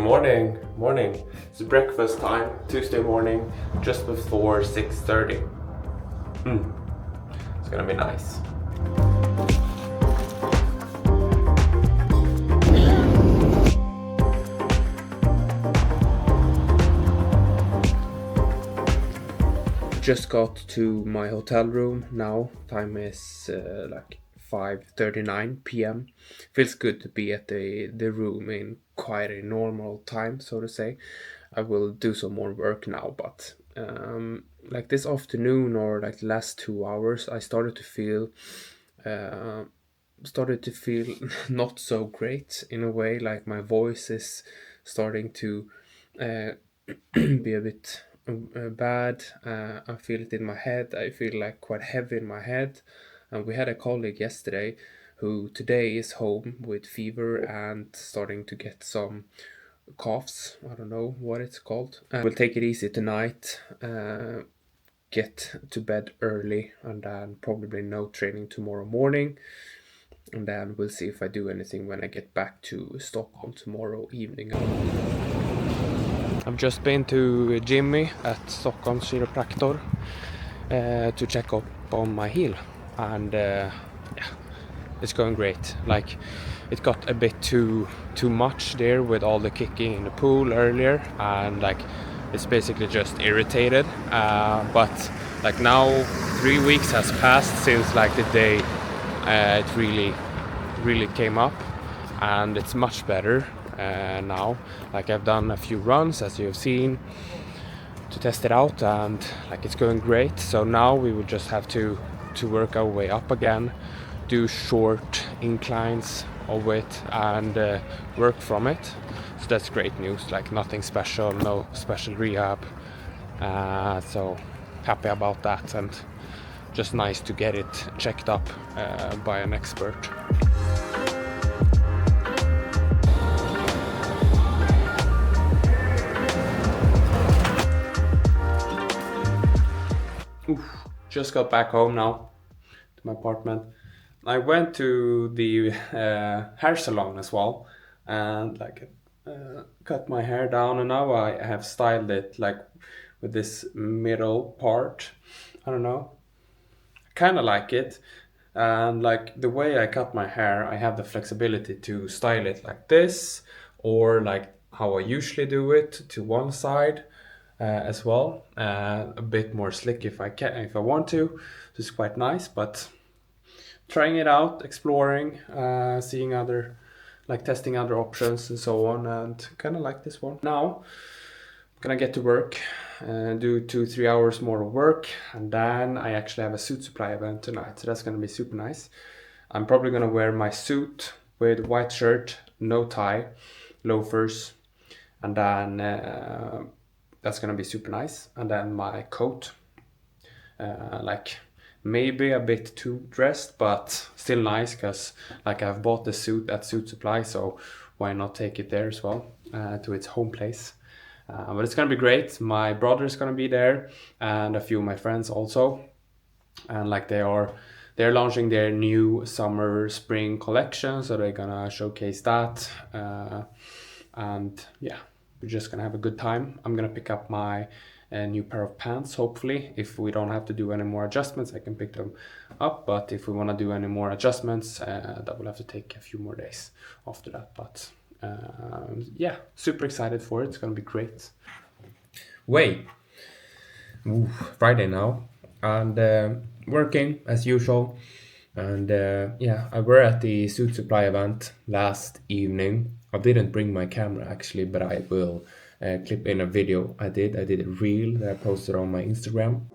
Morning. It's breakfast time, Tuesday morning, just before 6:30. It's gonna be nice. Just got to my hotel room now. Time is like 5:39 p.m. Feels good to be at the room in quite a normal time, so to say. I will do some more work now, but like this afternoon or like the last 2 hours, I started to feel not so great in a way. Like my voice is starting to uh, be a bit bad. I feel it in my head. I feel like quite heavy in my head. And we had a colleague yesterday who today is home with fever and starting to get some coughs. I don't know what it's called. We'll take it easy tonight. Get to bed early and then probably no training tomorrow morning. And then we'll see if I do anything when I get back to Stockholm tomorrow evening. I've just been to Jimmy at Stockholm Chiropractor to check up on my heel, and yeah, it's going great. Like it got a bit too much there with all the kicking in the pool earlier, and like it's basically just irritated. But like now 3 weeks has passed since like the day it really came up, and it's much better now. Like I've done a few runs, as you have seen, to test it out, and like it's going great. So now we will just have to work our way up again, do short inclines of it, and work from it. So that's great news. Like nothing special, no special rehab. So happy about that, and just nice to get it checked up by an expert. Just got back home now to my apartment. I went to the hair salon as well, and like cut my hair down, and now I have styled it like with this middle part. I don't know, kind of like it. And like the way I cut my hair, I have the flexibility to style it like this, or like how I usually do it to one side as well. A bit more slick if I want to. So it's quite nice, but trying it out, exploring, seeing other, like testing other options and so on, and kind of like this one. Now I'm gonna get to work and do 2-3 hours more of work, and then I actually have a suit supply event tonight, so that's gonna be super nice. I'm probably gonna wear my suit with white shirt, no tie, loafers, and then that's gonna be super nice. And then my coat, like maybe a bit too dressed, but still nice, because like I've bought the suit at Suit Supply, so why not take it there as well, to its home place. But it's gonna be great. My brother is gonna be there, and a few of my friends also, and like they're launching their new summer spring collection, so they're gonna showcase that, and yeah, we're just gonna have a good time. I'm gonna pick up my new pair of pants, hopefully. If we don't have to do any more adjustments, I can pick them up, but if we want to do any more adjustments, that will have to take a few more days after that. But yeah, super excited for it. It's gonna be great. Friday now, and working as usual. And yeah, I were at the Suit Supply event last evening. I didn't bring my camera actually, but I will clip in a video I did a reel that I posted on my Instagram.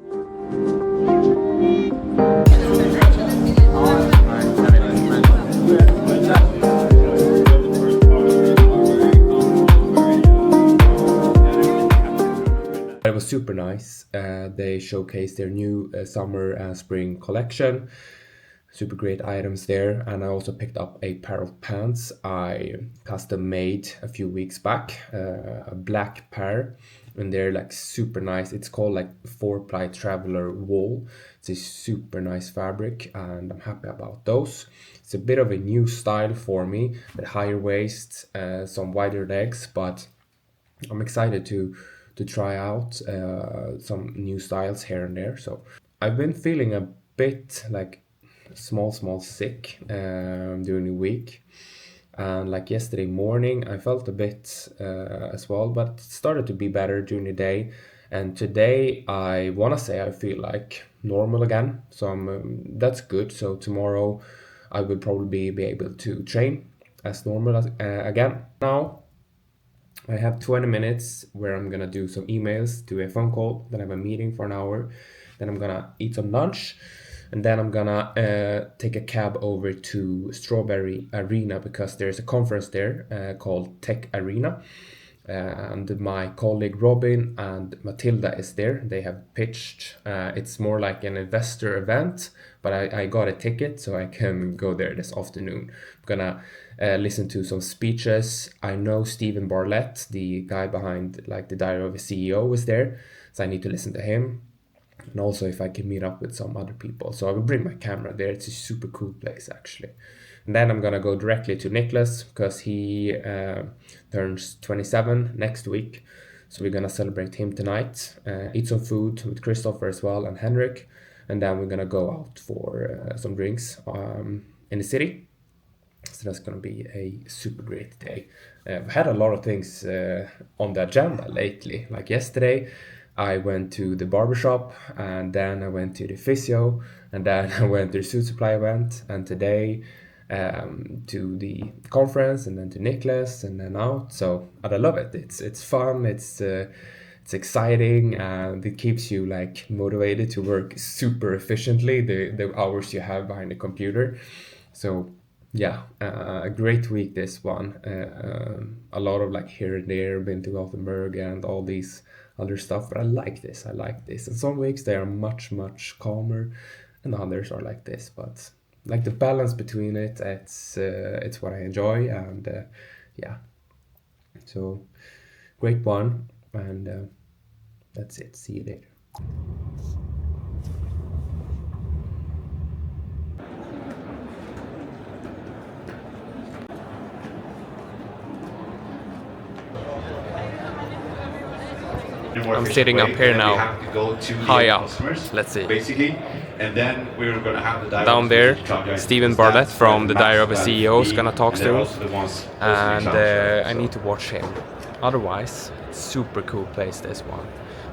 It was super nice. They showcased their new summer and spring collection. Super great items there, and I also picked up a pair of pants I custom made a few weeks back, a black pair, and they're like super nice. It's called like 4-ply traveler wool. It's a super nice fabric, and I'm happy about those. It's a bit of a new style for me, with higher waists, some wider legs, but I'm excited to try out some new styles here and there. So I've been feeling a bit like small sick during the week, and like yesterday morning I felt a bit as well, but it started to be better during the day. And today I want to say I feel like normal again, so that's good. So tomorrow I will probably be able to train as normal as, again. Now I have 20 minutes where I'm gonna do some emails, do a phone call, then I have a meeting for an hour, then I'm gonna eat some lunch, and then I'm gonna take a cab over to Strawberry Arena because there's a conference there called Tech Arena. And my colleague Robin and Matilda is there. They have pitched. It's more like an investor event, but I got a ticket so I can go there this afternoon. I'm gonna listen to some speeches. I know Stephen Bartlett, the guy behind like the Diary of a CEO, is there, so I need to listen to him. And also if I can meet up with some other people. So I will bring my camera there. It's a super cool place actually. And then I'm gonna go directly to Nicholas because he turns 27 next week. So we're gonna celebrate him tonight, eat some food with Christopher as well and Henrik, and then we're gonna go out for some drinks in the city. So that's gonna be a super great day. I've had a lot of things on the agenda lately. Like yesterday, I went to the barbershop, and then I went to the physio, and then I went to the suit supply event, and today to the conference, and then to Nicholas, and then out. So I love it. It's fun. It's exciting, and it keeps you like motivated to work super efficiently the hours you have behind the computer. So yeah, a great week this one. A lot of like here and there, been to Gothenburg and all these other stuff. But I like this. I like this. And some weeks they are much calmer, and others are like this. But like the balance between it, it's what I enjoy. And yeah, so great one. And that's it. See you later. I'm sitting up here now, high up. Let's see. Basically, and then we're gonna have the Down there, Stephen Bartlett from the Diary of a CEO is gonna talk soon, and I need to watch him. Otherwise, super cool place this one.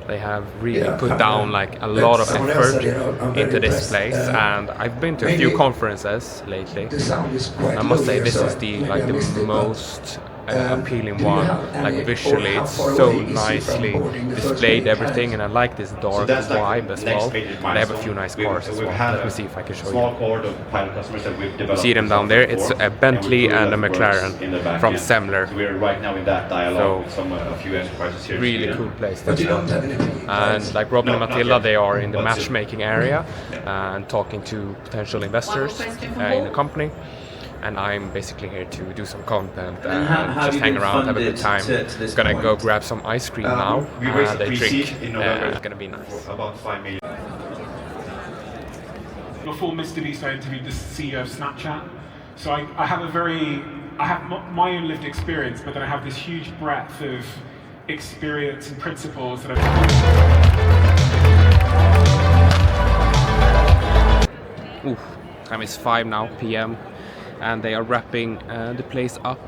They have really put down like a lot of effort into this place, and I've been to a few conferences lately. I must say this is the most appealing one. Like visually, it's so nicely displayed everything, and I like this dark vibe as well. They have a few nice cars as well. Let me see if I can show you. See them down there? It's a Bentley and a McLaren from Semler. We're right now in that dialogue with a few enterprises here. Really cool place. And like Robin and Matilda, they are in the matchmaking area and talking to potential investors in the company. And I'm basically here to do some content and just hang around, have a good time. Gonna go grab some ice cream now and a drink. It's gonna be nice. About 5 million. Before Mr. Beast, I interviewed the CEO of Snapchat. So I have my own lived experience, but then I have this huge breadth of experience and principles that Oof, time is 5 now p.m. and they are wrapping the place up.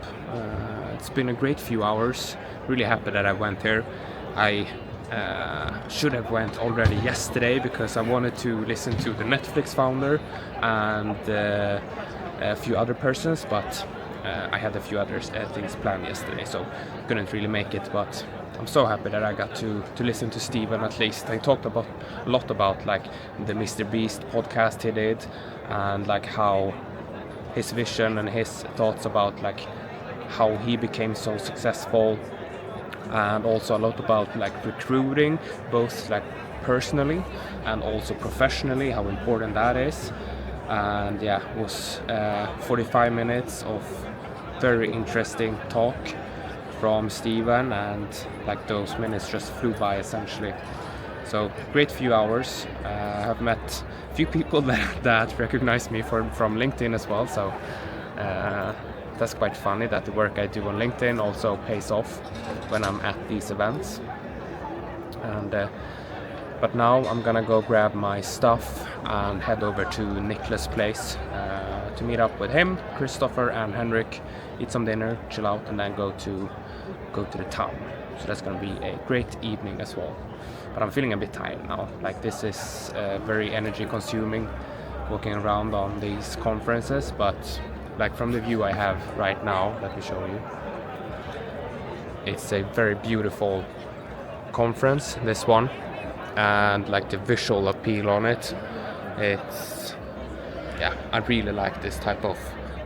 It's been a great few hours. Really happy that I went here. I should have went already yesterday because I wanted to listen to the Netflix founder and a few other persons, but I had a few other things planned yesterday, so couldn't really make it. But I'm so happy that I got to listen to Steven at least. I talked a lot about like the Mr. Beast podcast he did, and like how his vision and his thoughts about like how he became so successful, and also a lot about like recruiting, both like personally and also professionally, how important that is. And yeah, it was 45 minutes of very interesting talk from Steven, and like those minutes just flew by essentially. So great few hours. I have met a few people that recognize me from LinkedIn as well. So that's quite funny that the work I do on LinkedIn also pays off when I'm at these events. And but now I'm gonna go grab my stuff and head over to Nicholas' place to meet up with him, Christopher and Henrik, eat some dinner, chill out, and then go to the town. So that's gonna be a great evening as well. But I'm feeling a bit tired now. Like, this is very energy consuming walking around on these conferences, but like from the view I have right now, let me show you. It's a very beautiful conference, this one, and like the visual appeal on it, it's, yeah, I really like this type of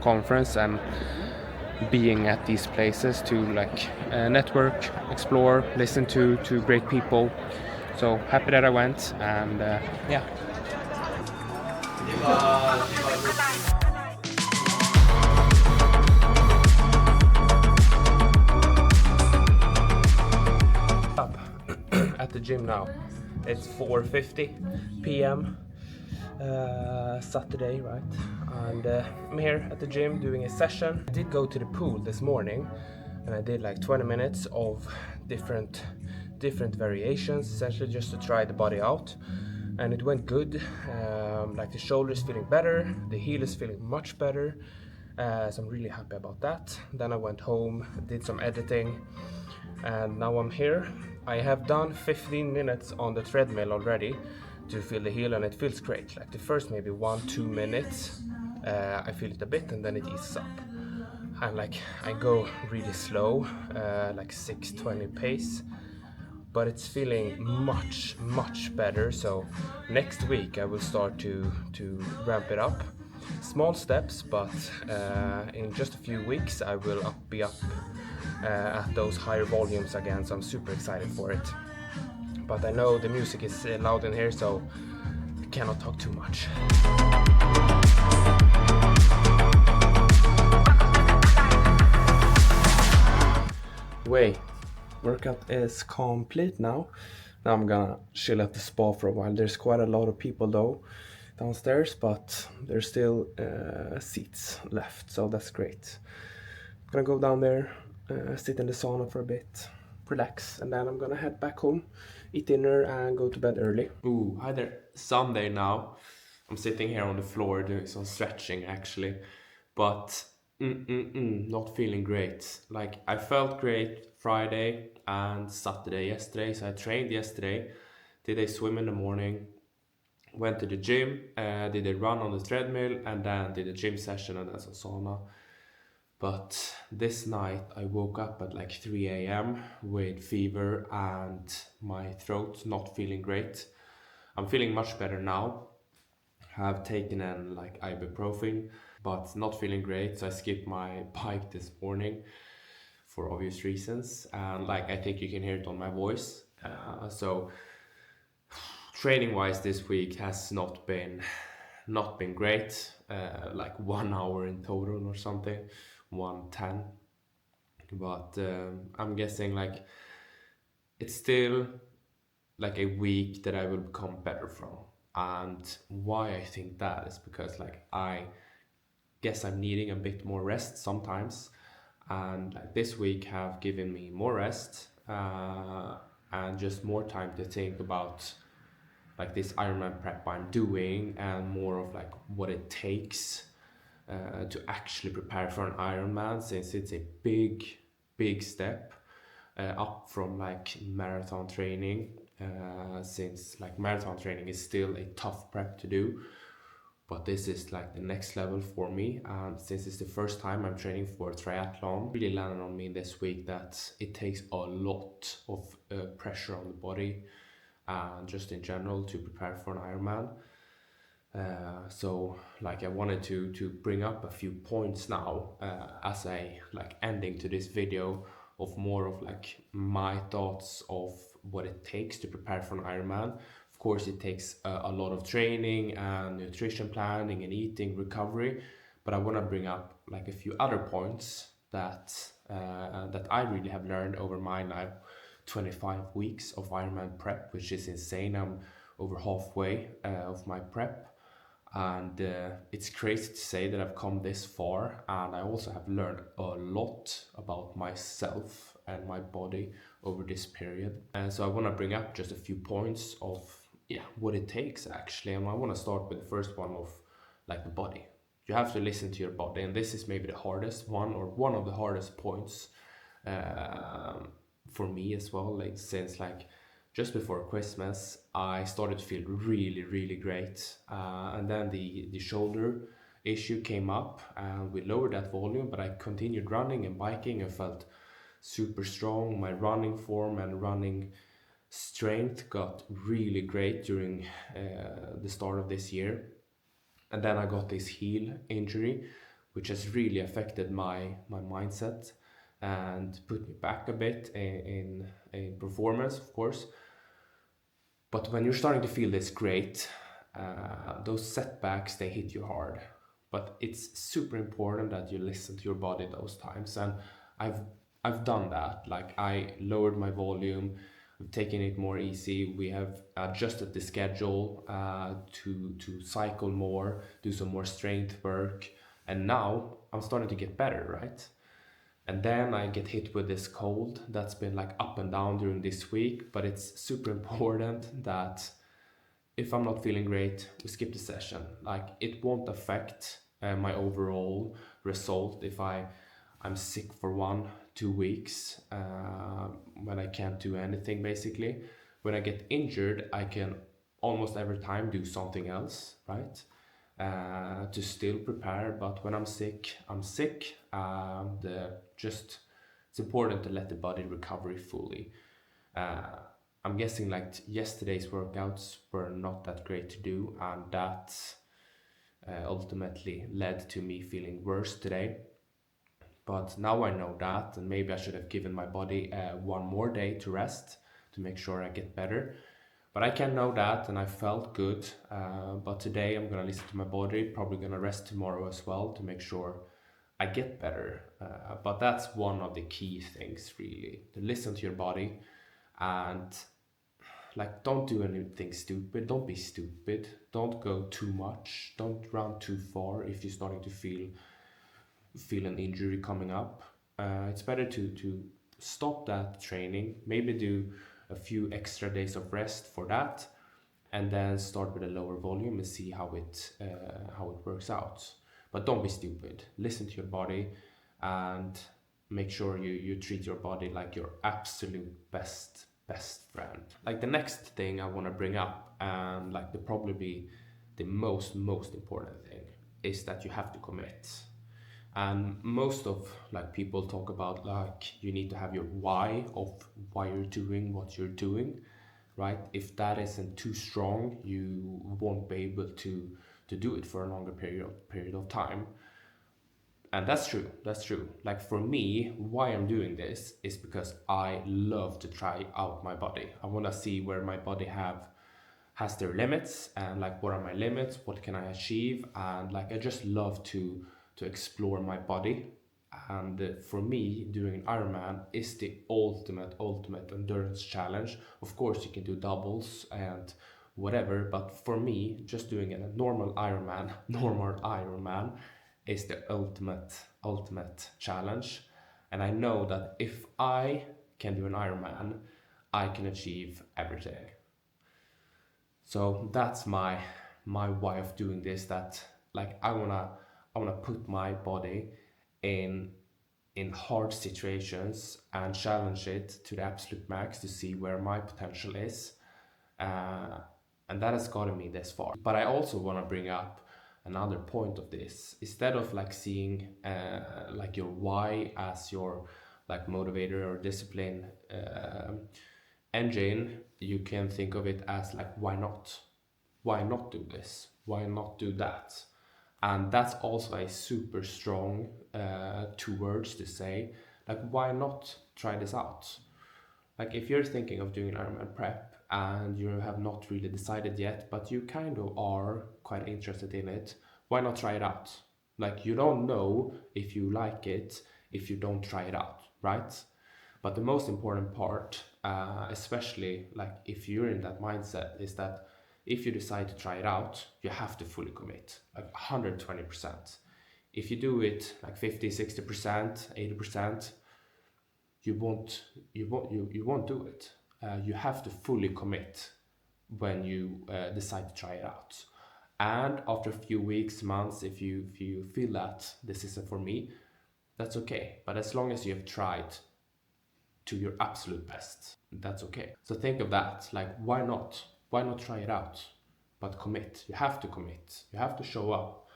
conference and being at these places to like network, explore, listen to great people. So happy that I went, and yeah. Up at the gym now. It's 4:50 p.m. Saturday, right? And I'm here at the gym doing a session. I did go to the pool this morning, and I did like 20 minutes of different variations, essentially just to try the body out. And it went good. Like the shoulders feeling better, the heel is feeling much better. So I'm really happy about that. Then I went home, did some editing, and now I'm here. I have done 15 minutes on the treadmill already to feel the heel, and it feels great. Like the first maybe 1-2 minutes, I feel it a bit, and then it eases up. And like I go really slow, like 6:20 pace, but it's feeling much better. So next week I will start to ramp it up, small steps, but in just a few weeks I will be up at those higher volumes again. So I'm super excited for it, but I know the music is loud in here, so I cannot talk too much. Workout is complete now. Now I'm gonna chill at the spa for a while. There's quite a lot of people though downstairs, but there's still seats left, so that's great. I'm gonna go down there, sit in the sauna for a bit, relax, and then I'm gonna head back home, eat dinner, and go to bed early. Ooh, hi there. Sunday now. I'm sitting here on the floor doing some stretching actually, but not feeling great. Like, I felt great Friday and Saturday yesterday, so I trained yesterday, did a swim in the morning, went to the gym, did a run on the treadmill, and then did a gym session and then some sauna. But this night I woke up at like 3 a.m. with fever and my throat not feeling great. I'm feeling much better now. Have taken an like ibuprofen, but not feeling great, so I skipped my bike this morning for obvious reasons, and like I think you can hear it on my voice. So training wise this week has not been great, like 1 hour in total or something, 110, but I'm guessing like it's still like a week that I will become better from. And why I think that is because like I guess I'm needing a bit more rest sometimes, and like this week have given me more rest and just more time to think about like this Ironman prep I'm doing, and more of like what it takes to actually prepare for an Ironman, since it's a big step up from like marathon training, since like marathon training is still a tough prep to do, but this is like the next level for me. And since it's the first time I'm training for triathlon, really landed on me this week that it takes a lot of pressure on the body and just in general to prepare for an Ironman. So like I wanted to bring up a few points now as a like ending to this video, of more of like my thoughts of what it takes to prepare for an Ironman. Of course it takes a lot of training and nutrition planning and eating recovery, but I want to bring up like a few other points that that I really have learned over my now 25 weeks of Ironman prep, which is insane. I'm over halfway of my prep, And it's crazy to say that I've come this far, and I also have learned a lot about myself and my body over this period. And so I want to bring up just a few points of what it takes actually. And I want to start with the first one of like the body. You have to listen to your body, and this is maybe the hardest one, or one of the hardest points for me as well. Like since like just before Christmas, I started to feel really, really great. And then the shoulder issue came up, and we lowered that volume, but I continued running and biking and felt super strong. My running form and running strength got really great during the start of this year. And then I got this heel injury, which has really affected my mindset and put me back a bit in performance, of course. But when you're starting to feel this great, those setbacks, they hit you hard. But it's super important that you listen to your body those times. And I've I've done that. Like I lowered my volume, I've taken it more easy. We have adjusted the schedule to cycle more, do some more strength work, and now I'm starting to get better, right? And then I get hit with this cold that's been like up and down during this week, but it's super important that if I'm not feeling great, we skip the session. Like it won't affect my overall result if I'm sick for 1 2 weeks when I can't do anything basically. When I get injured, I can almost every time do something else, right? To still prepare. But when I'm sick, I'm sick. Just it's important to let the body recover fully. Uh, I'm guessing like yesterday's workouts were not that great to do, and that ultimately led to me feeling worse today. But now I know that, and maybe I should have given my body 1 more day to rest to make sure I get better. But I can know that, and I felt good. But today I'm gonna listen to my body. Probably gonna rest tomorrow as well to make sure I get better. But that's one of the key things, really, to listen to your body and like don't do anything stupid. Don't be stupid. Don't go too much. Don't run too far if you're starting to feel an injury coming up. It's better to stop that training, maybe do a few extra days of rest for that, and then start with a lower volume and see how it works out. But don't be stupid. Listen to your body and make sure you treat your body like your absolute best friend. Like the next thing I want to bring up, and like the probably the most important thing, is that you have to commit. And most of like people talk about like you need to have your why of why you're doing what you're doing, right? If that isn't too strong, you won't be able to do it for a longer period of time. And that's true. Like for me, why I'm doing this is because I love to try out my body. I want to see where my body has their limits, and like what are my limits, what can I achieve, and like I just love to explore my body. And for me, doing an Ironman is the ultimate endurance challenge. Of course you can do doubles and whatever, but for me, just doing a normal Ironman normal Ironman is the ultimate challenge. And I know that if I can do an Ironman, I can achieve everything. So that's my way of doing this. That like I wanna put my body in hard situations and challenge it to the absolute max to see where my potential is. Uh, and that has gotten me this far. But I also want to bring up another point of this. Instead of like seeing like your why as your like motivator or discipline engine, you can think of it as like why not? Why not do this? Why not do that? And that's also a super strong two words to say. Like why not try this out? Like if you're thinking of doing Ironman prep and you have not really decided yet, but you kind of are quite interested in it, why not try it out? Like you don't know if you like it if you don't try it out, right? But the most important part, especially like if you're in that mindset, is that if you decide to try it out, you have to fully commit, like 120%. If you do it like 50, 60%, 80%, you won't do it. You have to fully commit when you decide to try it out. And after a few weeks, months, if you feel that this isn't for me, that's okay. But as long as you have tried to your absolute best, that's okay. So think of that, like why not? Why not try it out? But commit. You have to commit. You have to show up.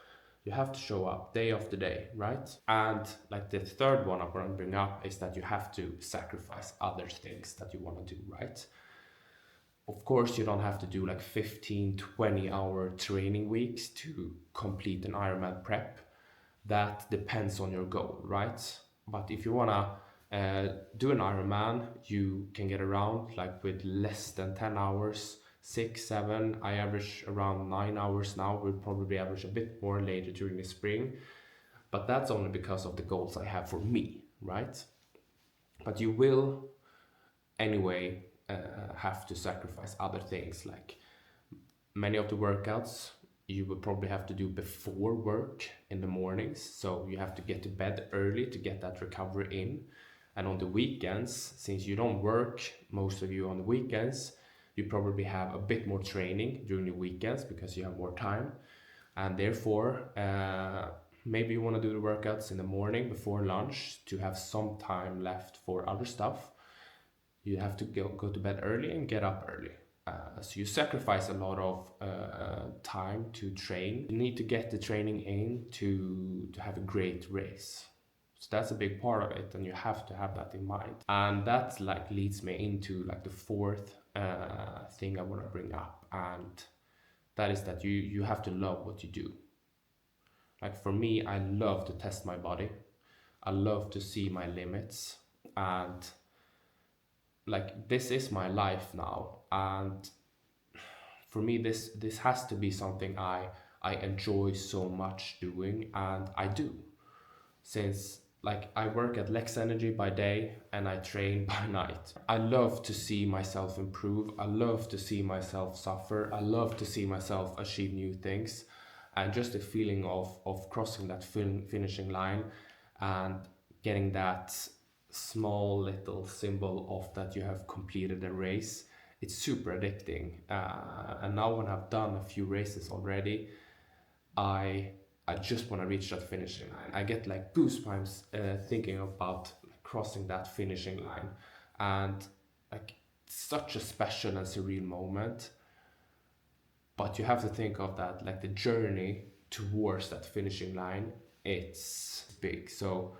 You have to show up day after day, right? And like the third one I'm going to bring up is that you have to sacrifice other things that you want to do, right? Of course, you don't have to do like 15, 20-hour training weeks to complete an Ironman prep. That depends on your goal, right? But if you wanna do an Ironman, you can get around like with less than 10 hours, 6, 7. I average around 9 hours now. We'll probably average a bit more later during the spring. But that's only because of the goals I have for me, right? But you will anyway have to sacrifice other things, like many of the workouts you will probably have to do before work in the mornings, so you have to get to bed early to get that recovery in. And on the weekends, since you don't work, most of you on the weekends, you probably have a bit more training during the weekends because you have more time, and therefore maybe you want to do the workouts in the morning before lunch to have some time left for other stuff. You have to go to bed early and get up early. So you sacrifice a lot of time to train. You need to get the training in to have a great race. So that's a big part of it, and you have to have that in mind. And that like leads me into like the fourth thing I want to bring up, and that is that you have to love what you do. Like for me, I love to test my body. I love to see my limits, and like this is my life now, and for me this has to be something I enjoy so much doing, and I do, since like I work at Lex Energy by day and I train by night. I love to see myself improve. I love to see myself suffer. I love to see myself achieve new things, and just the feeling of crossing that finishing line and getting that small little symbol of that you have completed a race, it's super addicting. And now when I've done a few races already, I just want to reach that finishing line. I get like goosebumps thinking about crossing that finishing line, and like such a special and surreal moment. But you have to think of that, like the journey towards that finishing line, it's big. So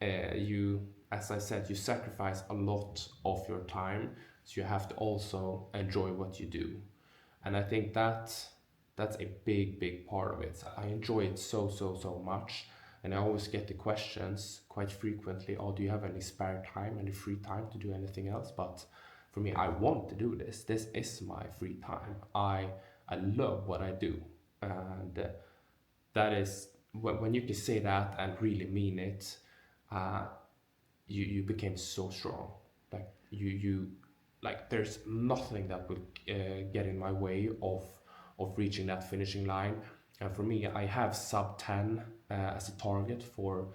you, as I said, you sacrifice a lot of your time, so you have to also enjoy what you do. And I think that's a big part of it. I enjoy it so much, and I always get the questions quite frequently, oh, do you have any spare time, any free time to do anything else? But for me, I want to do this. This is my free time. I love what I do, and that is when you can say that and really mean it. You became so strong. Like you like there's nothing that will get in my way of reaching that finishing line. And for me, I have sub 10 as a target for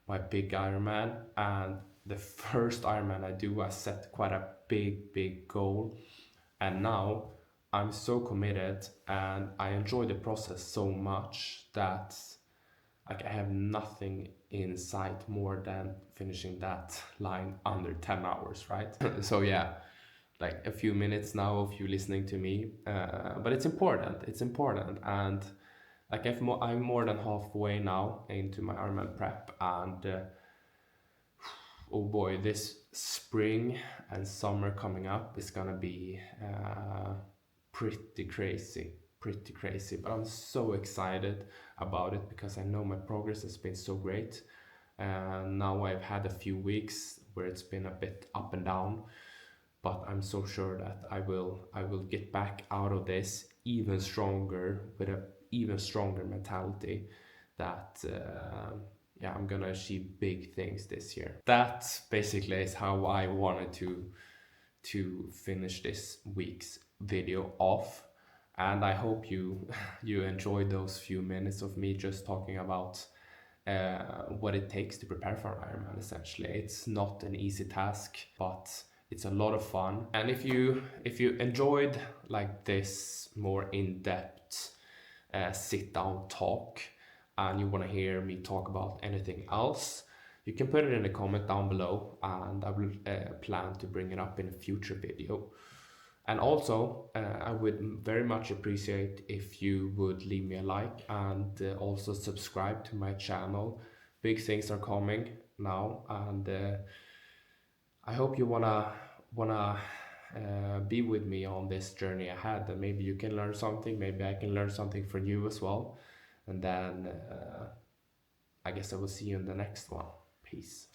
my big Ironman. And the first Ironman I do, I set quite a big goal. And now I'm so committed and I enjoy the process so much that like I have nothing in sight more than finishing that line under 10 hours, right? So yeah, like a few minutes now of you listening to me, but it's important. And like I'm more than halfway now into my Ironman prep, and oh boy, this spring and summer coming up is gonna be pretty crazy, but I'm so excited about it because I know my progress has been so great. And now I've had a few weeks where it's been a bit up and down, but I'm so sure that I will get back out of this even stronger, with a even stronger mentality, that yeah, I'm gonna achieve big things this year. That basically is how I wanted to finish this week's video off. And I hope you you enjoyed those few minutes of me just talking about what it takes to prepare for an Ironman. Essentially, it's not an easy task, but it's a lot of fun. And if you enjoyed like this more in-depth sit down talk, and you want to hear me talk about anything else, you can put it in a comment down below, and I will plan to bring it up in a future video. And also, I would very much appreciate if you would leave me a like and also subscribe to my channel. Big things are coming now, and I hope you wanna be with me on this journey ahead. And maybe you can learn something. Maybe I can learn something from you as well. And then I guess I will see you in the next one. Peace.